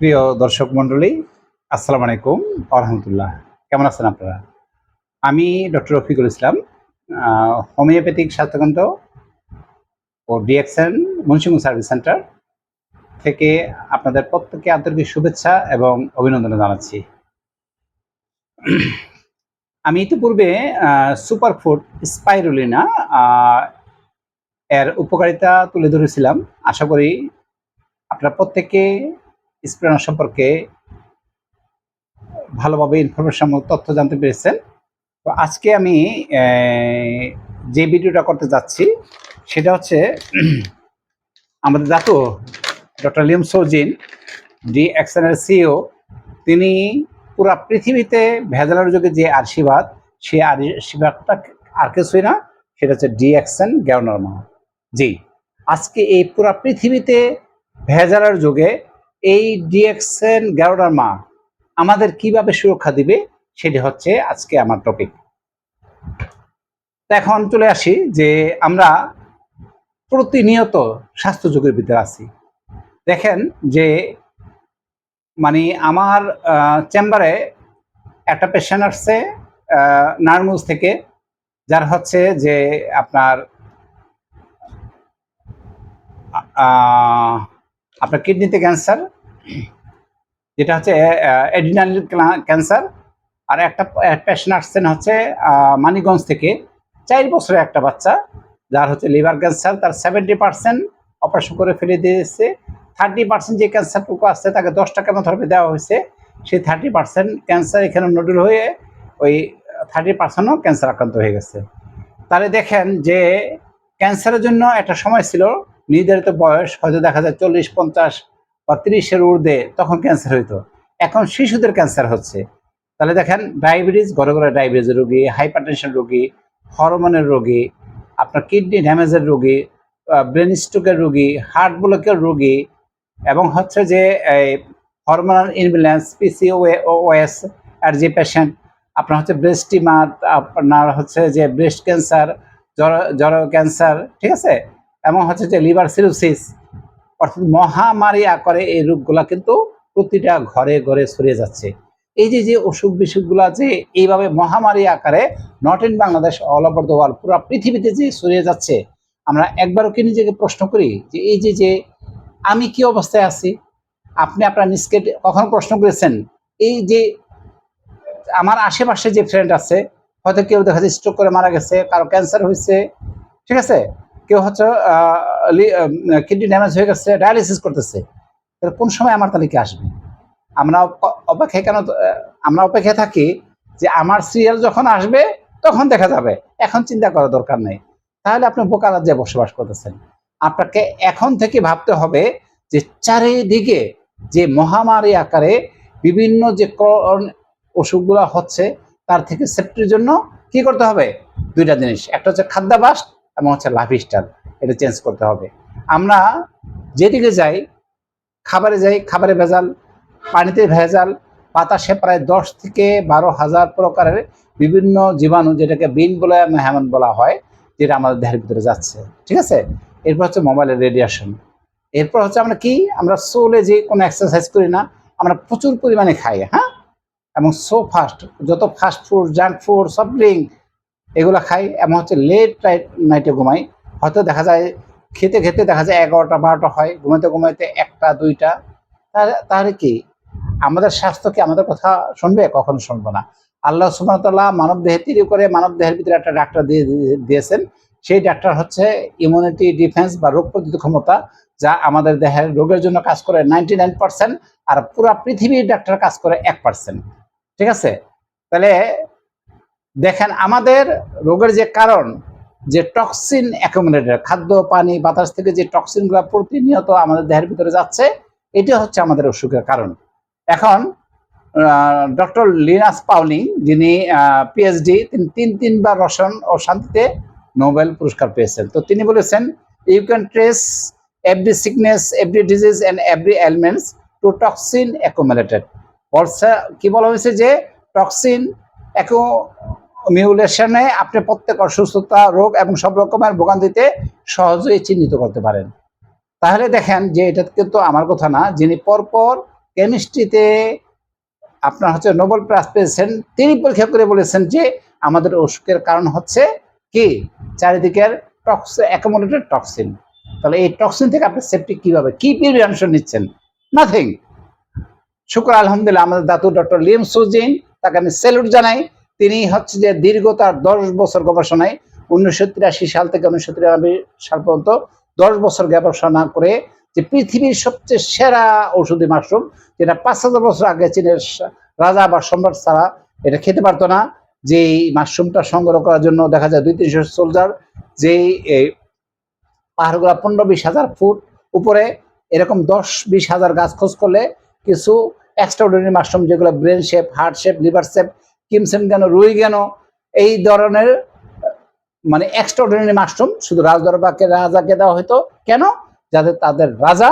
প্রিয় দর্শক মণ্ডলী, আসসালামু আলাইকুম ওয়া রাহমাতুল্লাহ। কেমন আছেন আপনারা? আমি ডক্টর রফিকুল ইসলাম, হোমিওপ্যাথিক স্বাস্থ্যকেন্দ্র ও ডিএক্সএন মুন্সিগঞ্জ সার্ভিস সেন্টার থেকে আপনাদের প্রত্যেককে আন্তরিক শুভেচ্ছা এবং অভিনন্দন জানাচ্ছি। আমি ইতিপূর্বে সুপারফুড স্পাইরুলিনা এর উপকারিতা তুলে ধরেছিলাম। আশা করি আপনারা প্রত্যেকে স্পিরুলিনা সম্পর্কে ভালোভাবে ইনফরমেশন তথ্য জানতে পেরেছেন। তো আজকে আমি যে ভিডিওটা করতে যাচ্ছি সেটা হচ্ছে আমাদের জাতীয় ডক্টর লিয়াম সৌজিন ডিএক্সএনের সিইও, তিনি পুরা পৃথিবীতে ভেজালের যুগে যে আশীর্বাদ, সেই আশীর্বাদটা আর কিছুই না, সেটা হচ্ছে ডিএক্সএন গ্যাওনারমা। জি, আজকে এই পুরা পৃথিবীতে ভেজালের যুগে এই ডিএক্সএন গ্যাওনারমা আমাদের কিভাবে সুরক্ষা দিবে, সেটি হচ্ছে আজকে আমার টপিক। এখন চলে আসি যে আমরা প্রতিনিয়ত স্বাস্থ্য ঝুঁকির ভিতরে আছি। দেখেন যে মানে আমার চেম্বারে একটা পেশেন্ট আসছে নারায়ণগঞ্জ থেকে, যার হচ্ছে যে আপনার আপনার কিডনিতে ক্যান্সার, যেটা হচ্ছে অ্যাড্রিনাল ক্যান্সার। আর একটা পেশেন্ট আসছেন হচ্ছে মানিকগঞ্জ থেকে, 4 বছরের একটা বাচ্চা, যার হচ্ছে লিভার ক্যান্সার। তার 70% অপারেশন করে ফেলে দিয়েছে। 30% যে ক্যান্সারটুকু আসছে তাকে 10 টাকা কেমোথেরাপি দেওয়া হয়েছে। সেই 30% ক্যান্সার এখানে নডুল হয়ে ওই 30%ও ক্যান্সার আক্রান্ত হয়ে গেছে। তাহলে দেখেন যে ক্যান্সারের জন্য একটা সময় ছিল নির্ধারিত বয়স, হয়তো দেখা যায় 40, 50 বা 30-এর ঊর্ধ্বে তখন ক্যান্সার হইতো। এখন শিশুদের ক্যান্সার হচ্ছে। তাহলে দেখেন ডায়াবেটিস, ঘরে ঘরে ডায়াবেটিসের রোগী, হাইপারটেনশন রোগী, হরমোনের রোগী, আপনার কিডনি ড্যামেজের রোগী, ব্রেন স্ট্রোকের রোগী, হার্ট ব্লকের রোগী, এবং হচ্ছে যে এই হরমোনাল ইমব্যালেন্স পিসিওএস আর যে পেশেন্ট, আপনার হচ্ছে ব্রেস্ট টিউমার, আপনার হচ্ছে যে ব্রেস্ট ক্যান্সার, জর ক্যান্সার, ঠিক আছে, এবং হচ্ছে যে লিভার সিরোসিস, অর্থাৎ মহামারী আকারে এই রোগগুলা কিন্তু প্রতিটা ঘরে ঘরে ছড়িয়ে যাচ্ছে। এই যে যে অসুখ বিসুখগুলা যে এইভাবে মহামারী আকারে not in Bangladesh, all over the world, পুরো পৃথিবীতে যে ছড়িয়ে যাচ্ছে, আমরা একবারও কি নিজেকে প্রশ্ন করি যে এই যে যে আমি কি অবস্থায় আছি? আপনি আপনার নিজকে কখনো প্রশ্ন করেছেন? এই যে আমার আশেপাশে যে ফ্রেন্ড আছে, হয়তো কেউ দেখা যায় স্ট্রোক করে মারা গেছে, কারো ক্যান্সার হয়েছে, ঠিক আছে, কেউ হচ্ছে কিডনি ড্যামেজ হয়ে গেছে, ডায়ালিসিস করতেছে। তাহলে কোন সময় আমার তালিকা আসবে? আমরা অপেক্ষায় কেন আমরা অপেক্ষায় থাকি যে আমার সিরিয়াল যখন আসবে তখন দেখা যাবে, এখন চিন্তা করার দরকার নেই। তাহলে আপনি বোকা রাজ্যে বসবাস করতেছেন। আপনাকে এখন থেকে ভাবতে হবে যে চারিদিকে যে মহামারী আকারে বিভিন্ন যে অসুখগুলো হচ্ছে, তার থেকে সেফটির জন্য কি করতে হবে? দুইটা জিনিস, একটা হচ্ছে খাদ্যাভ্যাস এবং হচ্ছে লাইফস্টাইল, এটা চেঞ্জ করতে হবে। আমরা যেদিকে যাই, খাবারে যাই, খাবারে ভেজাল, পানিতে ভেজাল, বাতাসে প্রায় 10 থেকে 12,000 প্রকারের বিভিন্ন জীবাণু, যেটাকে বিন বলে হ্যামন বলা হয়, যেটা আমাদের দেহের ভিতরে যাচ্ছে, ঠিক আছে। এরপর হচ্ছে মোবাইলের রেডিয়েশন। এরপর হচ্ছে আমরা কি, আমরা সোলে যে কোনো এক্সারসাইজ করি না, আমরা প্রচুর পরিমাণে খাই, হ্যাঁ, এবং সো ফাস্ট, যত fast food, junk food, soft drink এগুলো খাই, এবং হচ্ছে লেট নাইটে ঘুমাই। হয়তো দেখা যায় খেতে খেতে দেখা যায় 11টা 12টা হয়, ঘুমাইতে ঘুমাইতে 1টা 2টা। তাহলে কি আমাদের স্বাস্থ্য কি আমাদের কথা শুনবে? কখনো শুনবো না। আল্লাহ সুবহানাহু ওয়া তাআলা মানব দেহে তৈরি করে মানব দেহের ভিতরে একটা ডাক্তার দিয়েছেন। সেই ডাক্তার হচ্ছে ইমিউনিটি ডিফেন্স বা রোগ প্রতিরোধ ক্ষমতা, যা আমাদের দেহের রোগের জন্য কাজ করে 99%, আর পুরা পৃথিবীর ডাক্তার কাজ করে 1%, ঠিক আছে। তাহলে দেখেন আমাদের রোগের যে কারণ, যে টক্সিন অ্যাকুমুলেটর, খাদ্য, পানি, বাতাস থেকে যে টক্সিনগুলো প্রতিনিয়ত আমাদের দেহের ভিতরে যাচ্ছে, এটা হচ্ছে আমাদের অসুখের কারণ। এখন ডক্টর লিনাস পাউলিং, যিনি পিএইচডি, তিনি তিনবার রসায়ন ও শান্তিতে নোবেল পুরস্কার পেয়েছেন। তো তিনি বলেছেন, you can trace every sickness, every disease and every elements to toxin accumulated. বলছে কি বলা হয়েছে যে টক্সিন অ্যাকুমুলেশনে আপনি প্রত্যেক অসুস্থতা, রোগ এবং সব রকমের ভোগান্তিতে সহজেই চিহ্নিত করতে পারেন। তাহলে দেখেন যে এটা কিন্তু আমার কথা না, যিনি পরপর কেমিস্ট্রিতে আপনার হচ্ছে নোবেল প্রাইজ পেয়েছেন, তিনি পরীক্ষা করে বলেছেন যে আমাদের অসুখের কারণ হচ্ছে কি চারিদিকের অ্যাকুমুলেটেড টক্সিন। তাহলে এই টক্সিন থেকে আপনি সেফটি কিভাবে, কি প্রিভেনশন নিচ্ছেন? নাথিং। শুক্র আলহামদুলিল্লাহ আমাদের দাদু ডক্টর লিম সুজিন, তাকে আমি স্যালুট জানাই। তিনি হচ্ছে যে দীর্ঘ তার 10 বছর গবেষণায় 1983 সাল থেকে 1993 সাল পর্যন্ত 10 বছর গবেষণা করে যে পৃথিবীর সবচেয়ে সেরা ঔষধি মাশরুম, যেটা 5000 বছর আগে চীনের রাজা বা সম্রাট ছাড়া এটা খেতে পারতো না, যে মাশরুমটা সংগ্রহ করার জন্য দেখা যায় 200-300 সোলজার, যেই পাহাড়গুলা 15-20 হাজার ফুট উপরে, এরকম 10-20 হাজার গাছ খোঁজ করলে কিছু এক্সট্রাঅর্ডিনারি মাশরুম, যেগুলো brain shape, heart shape, liver shape, কিমসেন কেন, রুই কেন, এই ধরনের মানে এক্সট্রাঅর্ডিনারি মাশরুম শুধু রাজদরবারকে রাজাকে দেওয়া হতো। কেন? যাতে তাদের রাজা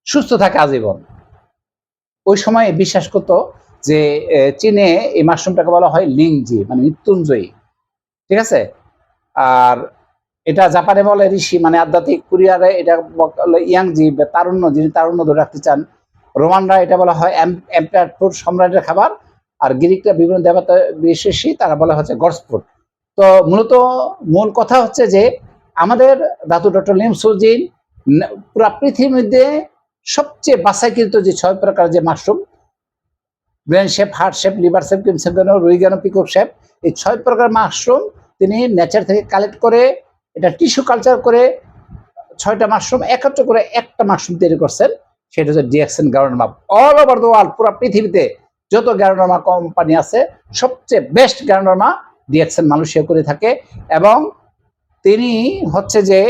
সুস্থ থাকে আজীবন। ওই সময় বিশ্বাস করতো যে চীনে এই মাশরুমটাকে বলা হয় লিংজি, মানে মৃত্যুঞ্জয়ী। ঠিক আছে? আর এটা জাপানে বলে ঋষি, মানে আধ্যাত্মিক। কোরিয়ারে এটা বলে ইয়াংজি, তারুণ্য, যিনি তারুণ্য ধরে রাখতে চান। রোমানরা এটা বলা হয় এম্পায়ার ফুড, সম্রাটের খাবার। আর গ্রিকরা বিভিন্ন দেবতা বিশেষী, তারা বলা হচ্ছে গডস ফুড। তো মূল কথা হচ্ছে যে আমাদের দাদু ডক্টর লিম সুজিন পুরা পৃথিবীর মধ্যে সবচেয়ে বাছাইকৃত যে 6 প্রকার যে mushroom, brain shape, heart shape, liver shape, কিমসেন কেন, রুই কেন, পিকক শেপ, এই 6 প্রকার মাশরুম তিনি নেচার থেকে কালেক্ট করে এটা টিস্যু কালচার করে 6টা মাশরুম একত্র করে একটা মাশরুম তৈরি করছেন, সেটা হচ্ছে DXN Ganoderma. All over the world, পুরো পৃথিবীতে যত গ্যানোডার্মা কোম্পানি আছে, সবচেয়ে বেস্ট গ্যানোডার্মা ডিএক্সএন মালয়েশিয়া করে থাকে। এবং তিনি হচ্ছে যে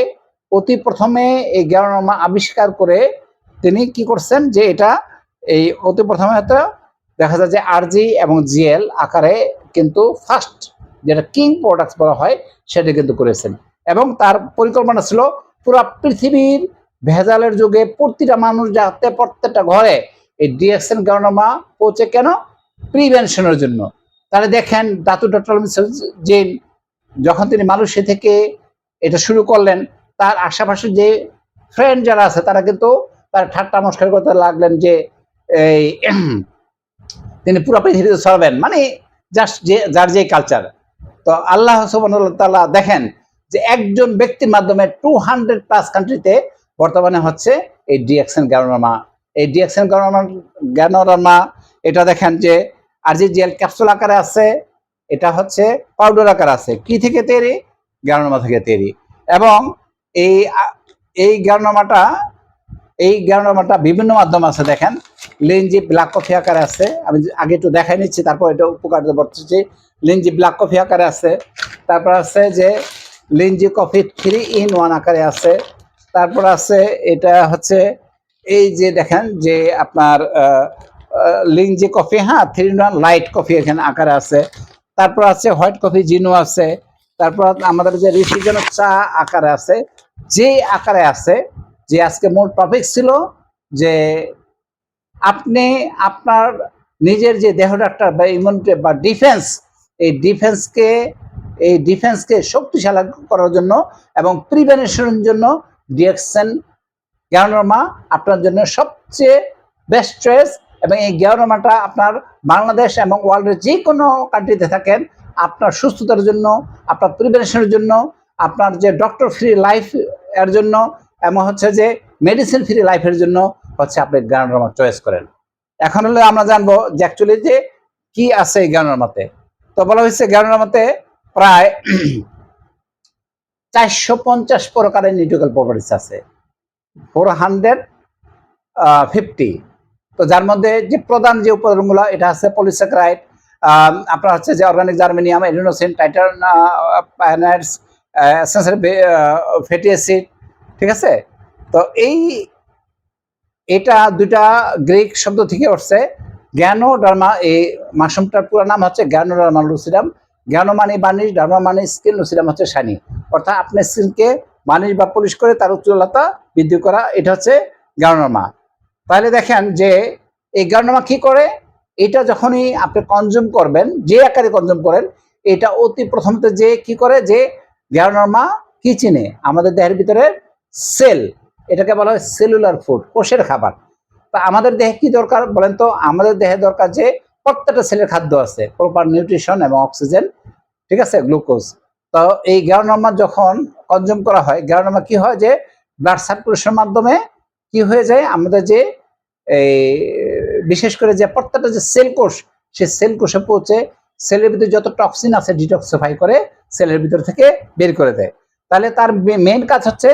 অতি প্রথমে এই গ্যানোডার্মা আবিষ্কার করে তিনি কি করছেন, যে এটা এই অতি প্রথমে হয়তো দেখা যায় যে আরজি এবং জিএল আকারে কিন্তু ফার্স্ট, যেটা কিং প্রোডাক্টস বলা হয়, সেটা কিন্তু করেছেন। এবং তার পরিকল্পনা ছিল পুরো পৃথিবীর ভেজালের যুগে প্রতিটা মানুষ যাতে প্রত্যেকটা ঘরে এই ডিএক্সএন গ্যানোডার্মা পৌঁছে। কেন? প্রিভেনশনের জন্য। তাহলে দেখেন দাদু ডক্টর জিন যখন তিনি মালয়েশিয়া থেকে এটা শুরু করলেন, তার আশেপাশে যে ফ্রেন্ড যারা আছে তারা কিন্তু তার ঠাট্টা মস্করা করতে লাগলেন যে এই তিনি পুরো পৃথিবীতে ছড়াবেন, মানে জাস্ট যে যার যে কালচার। তো আল্লাহ সুবহানাহু ওয়া তাআলা দেখেন যে একজন ব্যক্তির মাধ্যমে 200+ কান্ট্রিতে বর্তমানে হচ্ছে এই ডিএক্সএন গ্যানোডার্মা। এই ডিএক্সএন গ্যানোডার্মা এটা দেখেন যে আরজিজিএল ক্যাপসুল আকারে আছে, এটা হচ্ছে পাউডার আকারে আছে। কি থেকে তৈরি? গ্যানোডার্মা থেকে তৈরি। এবং এই এই গ্যানোডার্মাটা বিভিন্ন মাধ্যম আছে। দেখেন লিনজি ব্ল্যাক কফি আকারে আছে, আমি আগে একটু দেখাই নিচ্ছি, তারপর এটা উপকারিতা বলতেছি। লিনজি ব্ল্যাক কফি আকারে আছে, তারপর আছে যে লিনজি কফি 3-in-1 আকারে আছে, তারপর আছে এটা হচ্ছে এই যে দেখেন যে আপনার লিনজি কফি, হ্যাঁ 3-in-1 লাইট কফি এখানে আকারে আছে, তারপর আছে হোয়াইট কফি জিনো আছে, তারপর আমাদের যে রিফিউজন চা আকারে আছে। যে আকারে আছে, যে আজকে মূল টপিক ছিল যে আপনি আপনার নিজের যে দেহ ডাক্তার বা ইমিউনিটি বা ডিফেন্স, এই ডিফেন্সকে শক্তিশালী করার জন্য এবং প্রিভেনশনের জন্য ডিএক্সএন গ্যানোডার্মা আপনার জন্য সবচেয়ে বেস্ট চয়েস। এবং এই গ্যানোডার্মাটা আপনার বাংলাদেশ এবং ওয়ার্ল্ডের যে কোনো কান্ট্রিতে থাকেন, আপনার সুস্থতার জন্য, আপনার প্রিভেনশনের জন্য, আপনার যে ডক্টর ফ্রি লাইফ এর জন্য, এবং হচ্ছে যে মেডিসিন ফ্রি লাইফের জন্য হচ্ছে আপনি গ্যানোডার্মা চয়েস করেন। এখন হলে আমরা জানবো যে অ্যাকচুয়ালি যে কি আছে এই গ্যানোডার্মাতে। তো বলা হয়েছে গ্যানোডার্মাতে প্রায় 450 প্রকারের নিউট্রিশনাল প্রপার্টিস আছে, 450। তো যার মধ্যে যে প্রধান যে উপাদানগুলো, এটা আছে পলিস্যাকারাইড, আপনার হচ্ছে যে অর্গানিক জার্মেনিয়াম, এডিনোসিন, টাইটানাইডস, এসেন্সিয়াল ফ্যাটি অ্যাসিড। ঠিক আছে? তো এটা দুটা গ্রিক শব্দ থেকে উঠছে। গ্যানোডার্মা, এই মাশরুমটার পুরো নাম হচ্ছে গ্যানোডার্মা লুসিডাম। গ্যানো মানে বার্নিশ, ডার্মা মানে স্কিন, লুসিডাম হচ্ছে শাইনি, অর্থাৎ আপনার স্কিনকে বার্নিশ বা পলিশ করে তার উজ্জ্বলতা বৃদ্ধি করা, এটা হচ্ছে গ্যানোডার্মা। তাহলে দেখেন যে এই গ্যানোডার্মা কি করে, এটা যখনই আপনি কনজিউম করবেন, যে আকারে কনজিউম করেন, এটা অতি প্রথমতে যে কি করে, যে গ্যানোডার্মা কি চিনে আমাদের দেহের ভিতরে সেল, এটাকে বলা হয় সেলুলার ফুড, কোষের খাবার। তা আমাদের দেহে কি দরকার বলেন তো? আমাদের দেহে দরকার যে প্রত্যেকটা সেলের খাদ্য আছে, প্রপার নিউট্রিশন এবং অক্সিজেন, ঠিক আছে, গ্লুকোজ। তো এই গ্যানোডার্মা যখন কনজিউম করা হয়, গ্যানোডার্মা কি হয় যে ব্লাড সার্কুলেশনের মাধ্যমে কি হয়ে যায়, আমাদের যে এই বিশেষ করে যে প্রত্যেকটা যে সেল কোষ, সেই সেল কোষে পৌঁছে সেলের ভিতরে যত টক্সিন আছে ডিটক্সিফাই করে সেলের ভিতর থেকে বের করে দেয়। তাহলে তার মেইন কাজ হচ্ছে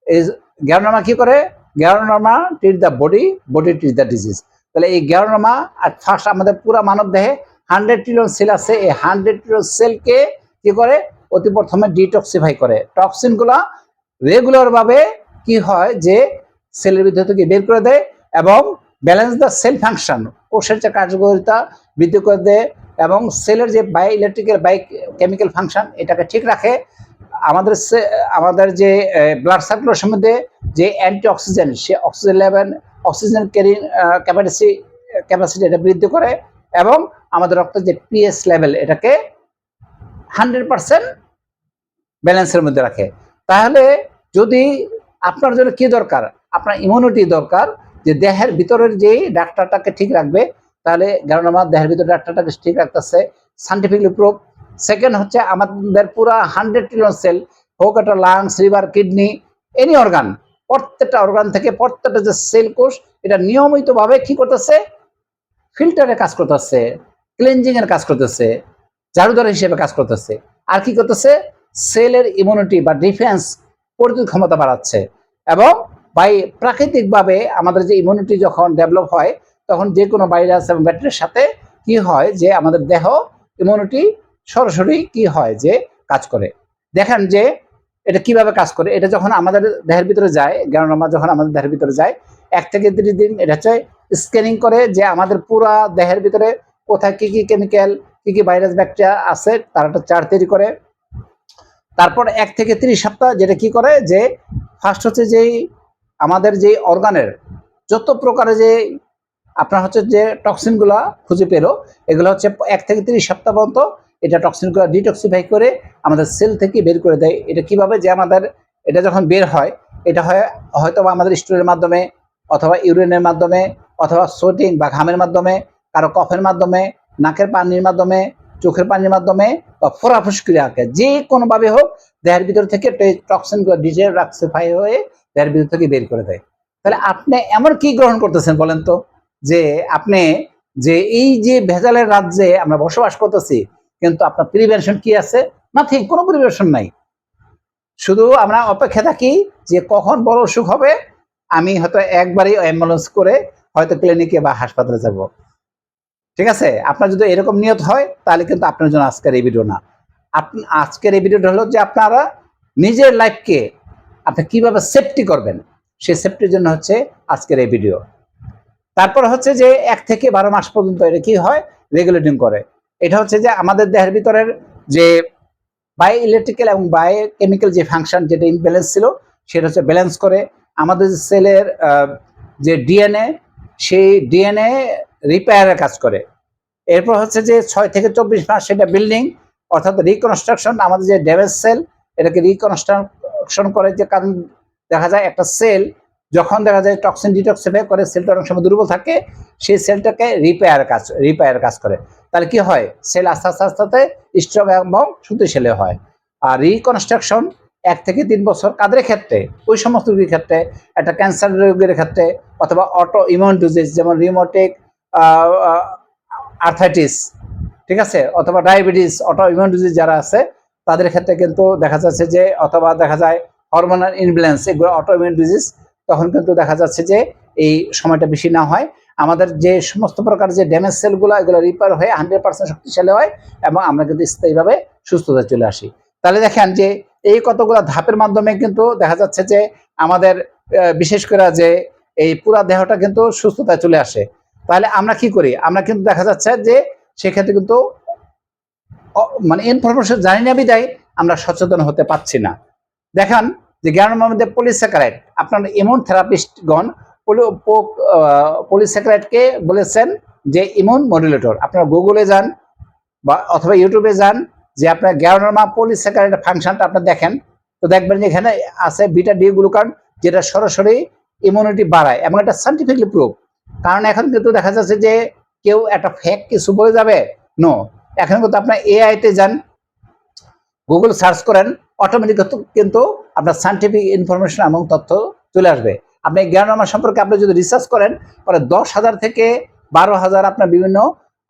এই গ্যানোডার্মা কি করে? Ganoderma treat the body, body treat the disease. তাহলে এই গ্যানোডার্মা আর ফার্স্ট আমাদের পুরো মানব দেহে 100 ট্রিলিয়ন সেল আছে, এই 100 ট্রিলিয়ন সেলকে কি করে? অতি প্রথমে ডিটক্সিফাই করে, টক্সিন গুলা রেগুলার ভাবে কি হয় যে সেলের ভিতর থেকে বের করে দেয় এবং ব্যালেন্স দ্য সেল ফাংশন, কোষের যে কার্যকারিতা বৃদ্ধি করে দেয় এবং সেলের যে bio electrical bio chemical function এটাকে ঠিক রাখে। আমাদের যে ব্লাড সার্কুলেশন মধ্যে যে অ্যান্টি অক্সিজেন, সে oxygen level, oxygen carrying capacity এটা বৃদ্ধি করে এবং আমাদের রক্তের যে পিএস লেভেল এটাকে 100% ব্যালেন্সের মধ্যে রাখে। তাহলে যদি আপনার জন্য কি দরকার? আপনার ইমিউনিটি দরকার, যে দেহের ভিতরের যে ডাক্তারটাকে ঠিক রাখবে। তাহলে গ্যানোডার্মা দেহের ভিতরে ডাক্তারটাকে ঠিক রাখতেছে, সাইন্টিফিকলি প্রুভ। সেকেন্ড হচ্ছে আমাদের পুরা 100 ট্রিলিয়ন সেল, হোক এটা lungs, liver, kidney, any organ, প্রত্যেকটা অর্গান থেকে প্রত্যেকটা যে সেল কোষ এটা নিয়মিতভাবে কি করতেছে? ফিল্টারের কাজ করতেছে, ক্লিনজিং এর কাজ করতেছে, ঝাড়ুদার হিসেবে কাজ করতেছে। আর কি করতেছে? সেলের ইমিউনিটি বা ডিফেন্স প্রতিরোধ ক্ষমতা বাড়াচ্ছে। এবং বাই প্রাকৃতিকভাবে আমাদের যে ইমিউনিটি যখন ডেভেলপ হয় তখন যে কোনো ভাইরাস এবং ব্যাকটেরিয়ার সাথে কি হয় যে আমাদের দেহ ইমিউনিটি সরাসরি কি হয় যে কাজ করে। দেখেন যে এটা কিভাবে কাজ করে। এটা যখন আমাদের দেহের ভিতরে যায়, গ্যানোডার্মা যখন আমাদের দেহের ভিতরে যায় 1 থেকে 30 দিন এটা হচ্ছে স্ক্যানিং করে যে আমাদের পুরা দেহের ভিতরে কোথায় কি কি কেমিক্যাল, কি কি ভাইরাস ব্যাকটেরিয়া আছে তার একটা চার্ট তৈরি করে। তারপর 1 থেকে 30 সপ্তাহ যেটা কি করে যে ফার্স্ট হচ্ছে যেই আমাদের যে অর্গানের যত প্রকারের যে আপনার হচ্ছে যে টক্সিনগুলা খুঁজে পেলো, এগুলো হচ্ছে 1 থেকে 30 সপ্তাহ পর্যন্ত এটা টক্সিনগুলো ডিটক্সিফাই করে আমাদের সেল থেকে বের করে দেয়। এটা কিভাবে? যে আমাদের এটা যখন বের হয় এটা হয় হয়তো আমাদের স্টুলের মাধ্যমে অথবা ইউরিনের মাধ্যমে অথবা সোয়েটিং বা ঘামের মাধ্যমে, কারো কফের মাধ্যমে, নাকের পানির মাধ্যমে, চোখের পানির মাধ্যমে বা ফোরাফুস ক্রিয়াকে যে কোনোভাবে হোক দেহের ভিতর থেকে টক্সিনগুলো ডিটক্সিফাই হয়ে দেহের ভিতর থেকে বের করে দেয়। তাহলে আপনি এমন কি গ্রহণ করতেছেন বলেন তো? যে আপনি যে এই যে ভেজালের রাজ্যে আমরা বসবাস করতেছি, কিন্তু আপনার প্রিভেনশন কি আছে? নাথিং, কোনো প্রিভেনশন নাই। শুধু আমরা অপেক্ষা থাকি যে কখন বড় অসুখ হবে, আমি হয়তো একবারই অ্যাম্বুলেন্স করে হয়তো ক্লিনিকে বা হাসপাতালে যাব। ঠিক আছে? আপনার যদি এরকম নিয়ত হয় তাহলে কিন্তু আপনার জন্য আজকের এই ভিডিও না। আজকের এই ভিডিওটা হলো যে আপনারা নিজের লাইফকে আপনি কিভাবে সেফটি করবেন, সেই সেফটির জন্য হচ্ছে আজকের এই ভিডিও। তারপর হচ্ছে যে 1 থেকে 12 মাস পর্যন্ত এটা কি হয়? রেগুলেটিং করে। এটা হচ্ছে যে আমাদের দেহের ভিতরের যে বাই ইলেকট্রিক্যাল এবং বাই কেমিক্যাল যে ফাংশন যেটা ইমব্যালেন্স ছিল সেটা হচ্ছে ব্যালেন্স করে। আমাদের যে সেলের যে ডিএনএ, সেই ডিএনএ রিপেয়ারের কাজ করে। এরপর হচ্ছে যে 6 থেকে 24 মাস সেটা বিল্ডিং অর্থাৎ রিকনস্ট্রাকশন, আমাদের যে ড্যামেজ সেল এটাকে রিকনস্ট্রাকশন করে। যে কারণ দেখা যায় একটা সেল যখন দেখা যায় টক্সিন ডিটক্সিফাই করে সেলটা অনেক সময় দুর্বল থাকে, সেই সেলটাকে রিপেয়ার কাজ করে। তাহলে কি হয়? সেল আস্তে আস্তে আস্তে আস্তে স্ট্রং এবং শক্তিশালী হয়। আর রিকনস্ট্রাকশন 1 থেকে 3 বছর কাদের ক্ষেত্রে? ওই সমস্ত রোগীর ক্ষেত্রে, একটা ক্যান্সার রোগীর ক্ষেত্রে অথবা অটো ইমিউন ডিজিজ যেমন রিউমেটিক আর্থাইটিস, ঠিক আছে, অথবা ডায়াবেটিস, অটো ইমিউন ডিজিজ যারা আছে তাদের ক্ষেত্রে কিন্তু দেখা যাচ্ছে যে, অথবা দেখা যায় হরমোনাল ইমব্যালেন্স, এগুলো অটো ইমিউন ডিজিজ, তখন কিন্তু দেখা যাচ্ছে যে এই সময়টা বেশি না হয়। আমাদের যে সমস্ত প্রকার যে ড্যামেজ সেলগুলো এগুলো রিপেয়ার হয়ে 100% শক্তিশালী হয় এবং আমরা কিন্তু স্থায়ীভাবে সুস্থতা চলে আসি। তাহলে দেখেন যে এই কতগুলো ধাপের মাধ্যমে কিন্তু দেখা যাচ্ছে যে আমাদের বিশেষ করে যে এই পুরা দেহটা কিন্তু সুস্থতায় চলে আসে। তাহলে আমরা কি করি? আমরা কিন্তু দেখা যাচ্ছে যে সেক্ষেত্রে কিন্তু মানে ইনফরমেশন জানি না বিদায় আমরা সচেতন হতে পারছি না। দেখেন যে গ্যানোডার্মার মধ্যে পলিস্যাকারাইড, আপনার ইমিউন থেরাপিস্টগণ পলিস্যাকারাইডকে বলেছেন যে ইমিউন মডুলেটর। আপনারা গুগলে যান বা অথবা ইউটিউবে যান, যে আপনার গ্যানোডার্মা পলিস্যাকারাইডের ফাংশনটা আপনি দেখেন, তো দেখবেন যে এখানে আছে বিটা ডি গ্লুকান, যেটা সরাসরি ইমিউনিটি বাড়ায় এবং এটা সাইন্টিফিকলি প্রুভ। কারণ এখন কিন্তু দেখা যাচ্ছে যে কেউ একটা ফেক কিছু বলে যাবে, নো, এখন কিন্তু আপনার এআই তে যান, গুগল সার্চ করেন, অটোমেটিক কিন্তু আপনার সায়েন্টিফিক ইনফরমেশন এবং তথ্য চলে আসবে। আপনি জ্ঞানরামা সম্পর্কে আপনি যদি রিসার্চ করেন, পরে 10,000 থেকে 12,000 আপনার বিভিন্ন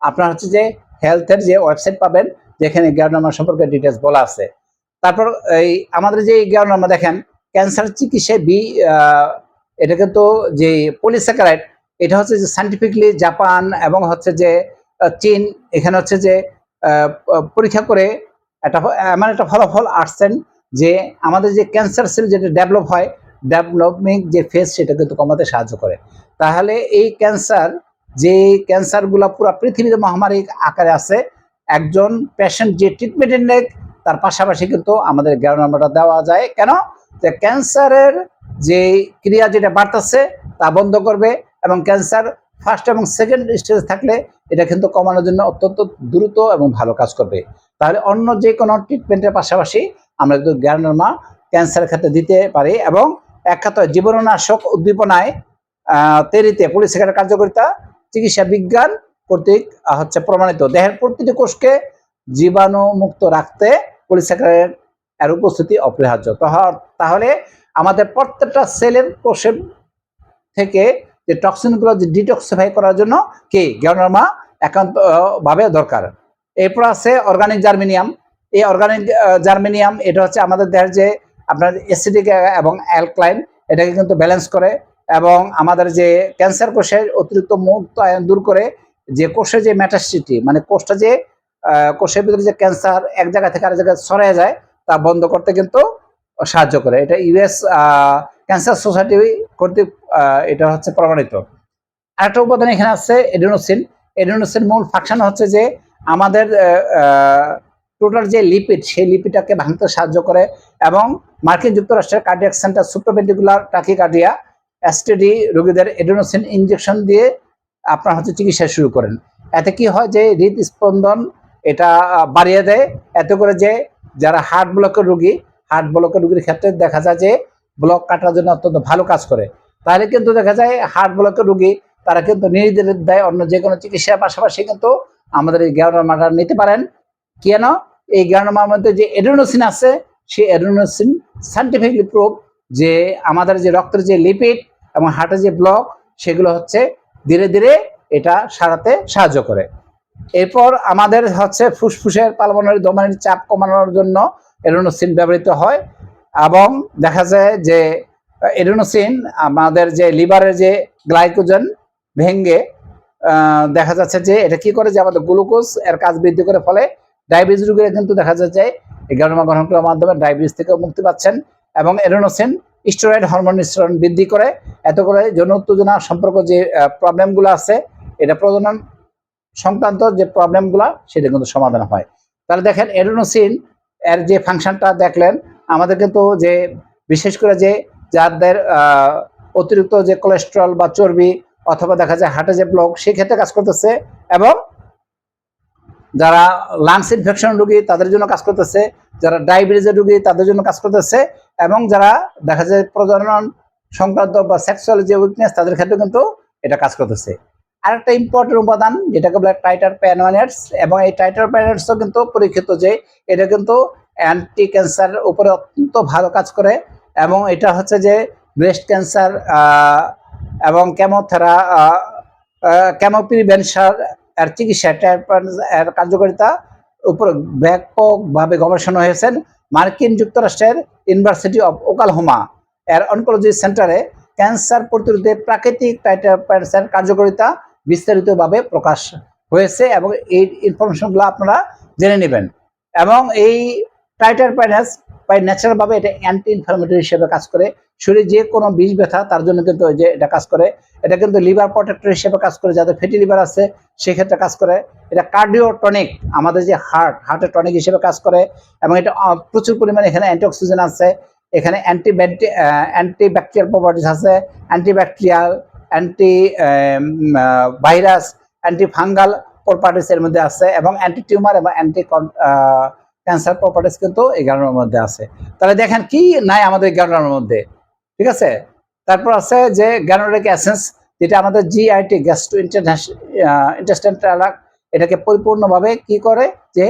আপনার হচ্ছে যে হেলথের যে ওয়েবসাইট পাবেন, যেখানে জ্ঞানরামা সম্পর্কে ডিটেলস বলা আছে। তারপর এই আমাদের যে জ্ঞানরামা দেখেন, ক্যান্সার চিকিৎসায় এটা কিন্তু যে পলিস্যাকারাইড, এটা হচ্ছে যে সায়েন্টিফিকলি জাপান এবং হচ্ছে যে চীন, এখানে হচ্ছে যে পরীক্ষা করে এমন একটা ফলাফল আসছেন যে আমাদের যে ক্যান্সার সেল যেটা ডেভেলপ হয়, ডেভেলপিং যে ফেজ, সেটা কিন্তু কমাতে সাহায্য করে। তাহলে এই ক্যান্সার, যে ক্যান্সারগুলো পুরো পৃথিবীতে মহামারী আকারে আছে, একজন পেশেন্ট যে ট্রিটমেন্টের নেয় তার পাশাপাশি কিন্তু আমাদের জ্ঞানরামাটা দেওয়া যায়। কেন? যে ক্যান্সারের যে ক্রিয়া যেটা বাড়তেছে তা বন্ধ করবে, এবং ক্যান্সার ফার্স্ট এবং সেকেন্ড স্টেজ থাকলে এটা কিন্তু কমানোর জন্য অত্যন্ত দ্রুত এবং ভালো কাজ করবে। তাহলে অন্য যে কোনো ট্রিটমেন্টের পাশাপাশি আমরা কিন্তু জ্ঞানরামা ক্যান্সারের ক্ষেত্রে দিতে পারি। এবং এক কথায় জীবাণুনাশক উদ্দীপনায় তৈরিতে পলিস্যাকারাইডের কার্যকারিতা চিকিৎসা বিজ্ঞান কর্তৃক হচ্ছে প্রমাণিত। দেহের প্রতিটি কোষকে জীবাণু মুক্ত রাখতে পলিস্যাকারাইড এর উপস্থিতি অপরিহার্য। তাহলে আমাদের প্রত্যেকটা সেলের কোষের থেকে যে টক্সিনগুলো ডিটক্সিফাই করার জন্য কি জ্ঞানরামা একান্ত ভাবে দরকার। এরপর আছে অর্গানিক জার্মেনিয়াম। এই অর্গানিক জার্মেনিয়াম এটা হচ্ছে আমাদের দেহের যে আপনার অ্যাসিডিক এবং অ্যালকালাইন, এটাকে কিন্তু ব্যালেন্স করে, এবং আমাদের যে ক্যান্সার কোষের অতিরিক্ত মুক্ত আয়ন দূর করে, যে কোষের যে মেটাসিটি মানে কোষটা যে কোষের ভিতরে যে ক্যান্সার এক জায়গা থেকে আরেক জায়গায় ছড়িয়ে যায় তা বন্ধ করতে কিন্তু সাহায্য করে। এটা ইউএস ক্যান্সার সোসাইটি কর্তৃক এটা হচ্ছে প্রমাণিত। আরেকটা উপাদান এখানে আছে এডেনোসিন। এডেনোসিন মূল ফাংশন হচ্ছে যে আমাদের টোটাল যে লিপিড, সেই লিপিডটাকে ভাঙতে সাহায্য করে, এবং মার্কিন যুক্তরাষ্ট্রের cardiac centre supraventricular tachycardia STD রোগীদের এডেনোসিন ইনজেকশন দিয়ে আপনার হচ্ছে চিকিৎসা শুরু করেন। এতে কি হয় যে হৃদস্পন্দন এটা বাড়িয়ে দেয়, এতে করে যে যারা হার্ট ব্লকের রোগীর ক্ষেত্রে দেখা যায় যে ব্লক কাটার জন্য অত্যন্ত ভালো কাজ করে। তাহলে কিন্তু দেখা যায় হার্ট ব্লকের রোগী তারা কিন্তু নির্দ্বিধায় অন্য যে কোনো চিকিৎসার পাশাপাশি কিন্তু আমাদের এই জ্ঞানরামাটা নিতে পারেন। কেন? এই জ্ঞানরামার মধ্যে যে এডেনোসিন আছে, সেই এডেনোসিন সায়েন্টিফিকলি প্রুভ যে আমাদের যে রক্তের যে লিপিড এবং হার্টের যে ব্লক, সেগুলো হচ্ছে ধীরে ধীরে এটা সারাতে সাহায্য করে। এরপর আমাদের হচ্ছে ফুসফুসের পালমোনারি ধমনির চাপ কমানোর জন্য এডেনোসিন ব্যবহৃত হয়, এবং দেখা যায় যে এডেনোসিন আমাদের যে লিভারের যে গ্লাইকোজেন ভেঙে দেখা যাচ্ছে যে এটা কি করে, যে আমাদের গ্লুকোজ এর কাজ বৃদ্ধি করে, ফলে ডায়াবেটিস রোগীরা কিন্তু দেখা যাচ্ছে এই জ্ঞানরামা গ্রহণ করার মাধ্যমে ডায়াবেটিস থেকে মুক্তি পাচ্ছেন। এবং এডেনোসিন স্টেরয়েড হরমোন নিঃসরণ বৃদ্ধি করে, এত করে যৌন উত্তেজনা সম্পর্ক যে প্রবলেমগুলো আছে, এটা প্রজনন সংক্রান্ত যে প্রবলেমগুলো সেটা কিন্তু সমাধান হয়। তাহলে দেখেন এডেনোসিন এর যে ফাংশনটা দেখলেন, আমাদের কিন্তু যে বিশেষ করে যে যাদের অতিরিক্ত যে কোলেস্টেরল বা চর্বি, অথবা দেখা যায় হার্টে যে ব্লক, সেই ক্ষেত্রে কাজ করতেছে, এবং যারা লাংস ইনফেকশন রোগী তাদের জন্য কাজ করতেছে, যারা ডায়াবেটিসের রোগী তাদের জন্য কাজ করতেছে, এবং যারা দেখা যায় প্রজনন সংক্রান্ত বা সেক্সুয়াল যে উইকনেস তাদের ক্ষেত্রে কিন্তু এটা কাজ করতেছে। আরেকটা ইম্পর্টেন্ট উপাদান যেটাকে বলে ট্রাইটারপেনয়েডস, এবং এই ট্রাইটারপেনয়েডসও কিন্তু পরীক্ষিত যে এটা কিন্তু অ্যান্টি ক্যান্সার উপরে অত্যন্ত ভালো কাজ করে, এবং এটা হচ্ছে যে ব্রেস্ট ক্যান্সার এবং কেমো প্রিভেনশন এর চিকিৎসা এর কার্যকারিতা উপরে ব্যাপকভাবে গবেষণা হয়েছেন। মার্কিন যুক্তরাষ্ট্রের ইউনিভার্সিটি অফ ওকলাহোমা এর অনকোলজি সেন্টারে ক্যান্সার প্রতিরোধে প্রাকৃতিক ট্রাইটারপেনয়েডসের কার্যকারিতা বিস্তারিতভাবে প্রকাশ হয়েছে, এবং এই ইনফরমেশনগুলো আপনারা জেনে নেবেন। এবং এই ট্রাইটারপেনয়েডস বাই ন্যাচারাল ভাবে এটা অ্যান্টি ইনফ্লামেটরি হিসেবে কাজ করে, শরীরে যে কোনো বিষ ব্যথা তার জন্য কিন্তু যে এটা কাজ করে। এটা কিন্তু লিভার প্রোটেক্টর হিসেবে কাজ করে, যাদের ফ্যাটি লিভার আছে সেক্ষেত্রে কাজ করে। এটা কার্ডিওটনিক, আমাদের যে হার্টের টনিক হিসেবে কাজ করে, এবং এটা প্রচুর পরিমাণে এখানে অ্যান্টিঅক্সিডেন্ট আছে, এখানে অ্যান্টিব্যাকটেরিয়াল প্রপার্টিস আছে, antibacterial, anti virus, anti fungal properties এর মধ্যে আছে, এবং অ্যান্টি টিউমার এবং অ্যান্টি ক্যান্সার প্রপার্টিস কিন্তু এই জ্ঞানরামার মধ্যে আছে। তাহলে দেখেন কি নাই আমাদের জ্ঞানরামার মধ্যে, ঠিক আছে। তারপর আছে যে গ্যানোরিক এসেন্স, যেটা আমাদের জিআইটি গ্যাস্ট্রো ইন্টেস্টাইন ট্র্যাক্ট এটাকে পরিপূর্ণভাবে কি করে যে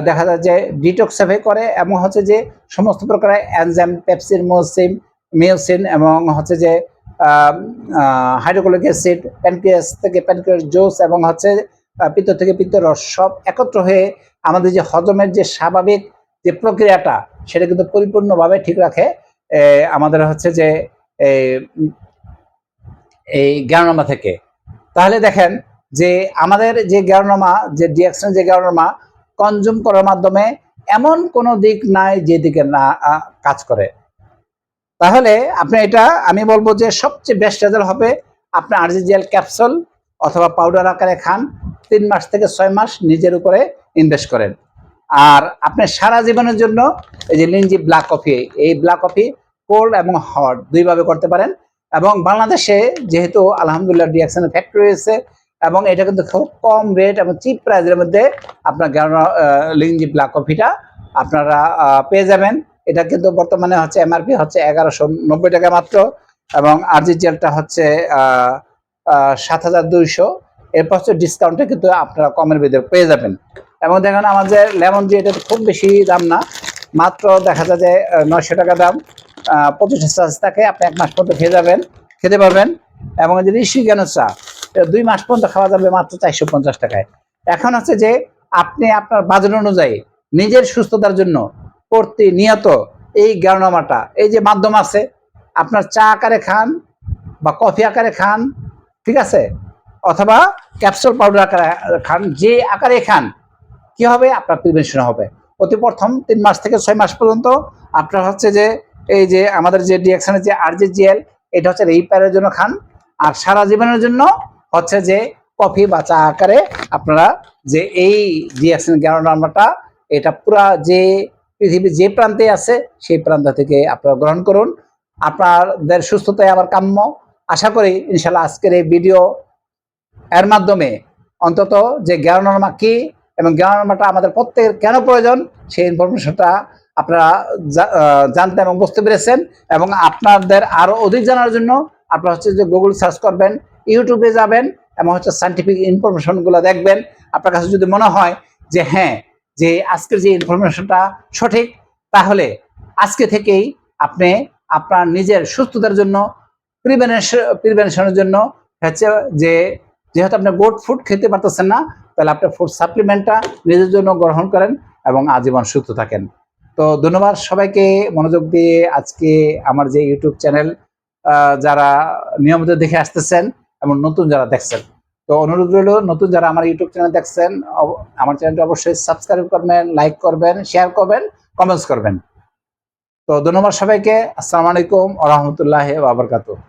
দেখা যায় যে ডিটক্সিফাই করে এবং হচ্ছে যে সমস্ত প্রকার এনজাইম পেপসিন মিওসিন এবং হচ্ছে যে হাইড্রোক্লোরিক অ্যাসিড প্যানক্রিয়াস থেকে প্যানক্রিয়াস জুস এবং হচ্ছে পিত্ত থেকে পিত্ত রস সব একত্র হয়ে আমাদের যে হজমের যে স্বাভাবিক যে প্রক্রিয়াটা সেটা কিন্তু পরিপূর্ণভাবে ঠিক রাখে আমাদের হচ্ছে যে এই জ্ঞাননামা থেকে। তাহলে দেখেন যে আমাদের যে জ্ঞাননামা যে ডিএক্সন যে জ্ঞাননামা কনজিউম করার মাধ্যমে এমন কোনো দিক নাই যেদিকে না কাজ করে। তাহলে আপনি এটা আমি বলবো যে সবচেয়ে বেস্ট রেজাল্ট হবে আপনি আরজিজিএল ক্যাপসুল অথবা পাউডার আকারে খান, 3 মাস থেকে 6 মাস নিজের উপরে ইনভেস্ট করেন। আর আপনি সারা জীবনের জন্য এই যে লিনজি ব্ল্যাক কফি, এই ব্ল্যাক কফি কোল্ড এবং হট দুইভাবে করতে পারেন। এবং বাংলাদেশে যেহেতু আলহামদুলিল্লাহ ডিএক্সনের ফ্যাক্টরি রয়েছে এবং এটা কিন্তু খুব কম রেট এবং চিপ প্রাইসের মধ্যে আপনার লিনজি ব্ল্যাক কফিটা আপনারা পেয়ে যাবেন। এটা কিন্তু বর্তমানে হচ্ছে এমআরপি হচ্ছে 1190 টাকা মাত্র এবং আরজিজিএলটা হচ্ছে 7200। এরপর হচ্ছে ডিসকাউন্টে কিন্তু আপনারা কমের ভিতরে পেয়ে যাবেন। এবং দেখেন আমাদের লেমন জি এটা খুব বেশি দাম না, মাত্র দেখা যায় যে 900 টাকা দাম, 25 চার্জ থাকে, আপনি 1 মাস পর্যন্ত খেতে পারবেন। এবং যে ঋষি জ্ঞান চা 2 মাস পর্যন্ত খাওয়া যাবে মাত্র 450 টাকায়। এখন হচ্ছে যে আপনি আপনার বাজেট অনুযায়ী নিজের সুস্থতার জন্য প্রতিনিয়ত এই জ্ঞাননামাটা এই যে মাধ্যম আছে, আপনার চা আকারে খান বা কফি আকারে খান, ঠিক আছে, অথবা ক্যাপসুল পাউডার আকারে খান, যে আকারে খান কি হবে আপনার প্রিভেনশন হবে। অতি প্রথম 3 মাস থেকে 6 মাস পর্যন্ত আপনার হচ্ছে যে এই যে আমাদের যে ডিএক্সনের যে আরজিজিএল এটা হচ্ছে রিপেয়ারের জন্য খান। আর সারা জীবনের জন্য হচ্ছে যে কফি বা চা আকারে আপনারা যে এই ডিএক্সন জ্ঞাননামাটা এটা পুরা যে পৃথিবীর যে প্রান্তে আছে সেই প্রান্ত থেকে আপনারা গ্রহণ করুন। আপনাদের সুস্থতায় আবার কাম্য। আশা করি ইনশাল্লাহ আজকের এই ভিডিও এর মাধ্যমে অন্তত যে জ্ঞাননামা কি এবং জ্ঞাননামাটা আমাদের প্রত্যেকের কেন প্রয়োজন সেই ইনফরমেশনটা আপনারা জানতে এবং বুঝতে পেরেছেন। এবং আপনাদের আরো অধিক জানার জন্য আপনারা হচ্ছে যে গুগল সার্চ করবেন, ইউটিউবে যাবেন এবং হচ্ছে সায়েন্টিফিক ইনফরমেশনগুলো দেখবেন। আপনার কাছে যদি মনে হয় যে হ্যাঁ যে আজকের যে ইনফরমেশনটা সঠিক, তাহলে আজকে থেকেই আপনি আপনার নিজের সুস্থতার জন্য প্রিভেনশনের জন্য হচ্ছে যে যেহেতু আপনি গুড ফুড খেতে পারতেছেন না, তাহলে আপনি ফুড সাপ্লিমেন্টটা নিজের জন্য গ্রহণ করেন এবং আজীবন সুস্থ থাকেন। তো ধন্যবাদ সবাইকে মনোযোগ দিয়ে আজকে আমার যে ইউটিউব চ্যানেল যারা নিয়মিত দেখে আসতেছেন এবং নতুন যারা দেখছেন, তো অনুরোধ রইল নতুন যারা আমার ইউটিউব চ্যানেল দেখছেন আমার চ্যানেলটা অবশ্যই সাবস্ক্রাইব করবেন, লাইক করবেন, শেয়ার করবেন, কমেন্টস করবেন। তো ধন্যবাদ সবাইকে। আসসালামু আলাইকুম ওয়া রাহমাতুল্লাহি ওয়া বারাকাতুহু।